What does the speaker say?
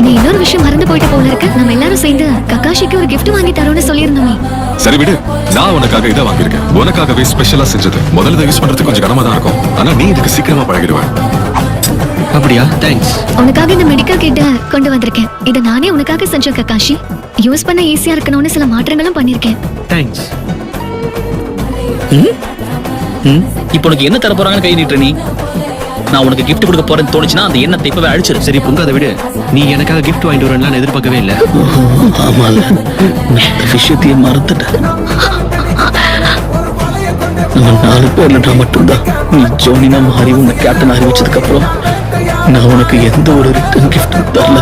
நீ இன்னொரு விஷயம் மறந்து போயிட்டு போல இருக்க. நம்ம எல்லாரும் சேர்ந்து ககாஷிக்கு ஒரு gift வாங்கி தரோம்னு சொல்லியிருந்தோமே. சரி விடு, நான் உனக்காக இதை வாங்கியிருக்கேன். உனக்காகவே ஸ்பெஷலா செஞ்சது. முதல்ல யூஸ் பண்றதுக்கு கொஞ்சம் கனமா தான் இருக்கும், ஆனா நீ இதுக்கு சீக்கிரமா பழகிடுவ. அப்படியா? தேங்க்ஸ். உனக்காக இந்த மெடிக்கல் கிட்ட கொண்டு வந்திருக்கேன். இதை நானே உனக்காக செஞ்சேன் ககாஷி. யூஸ் பண்ண ஈஸியா இருக்கணும்னு சில மாற்றங்களும் பண்ணிருக்கேன். தேங்க்ஸ். இப்போ உனக்கு என்ன தர போறாங்கன்னு கை நீட்டுற நீ? நான் உனக்கு gift கொடுக்க போறேன்னு தோணுச்சுன்னா அந்த எண்ணத்தை இப்பவே அழிச்சிரு. சரி பொங்காத விடு. நீ எனக்காக gift வாங்கிட்டு வரேன்னு நான் எதிர்பார்க்கவே இல்லை. ஆமால, நான் இந்த விஷயத்தையே மறந்துட்டேன். நம்ம 4 பேர்ல மட்டும்தான் நீ ஜோனினா மாறி உன்னை கேப்டன் அறிவிச்சதுக்கு அப்புறம் நான் உனக்கு எந்த ஒரு ரிட்டர்ன் கிஃப்டும் தரல.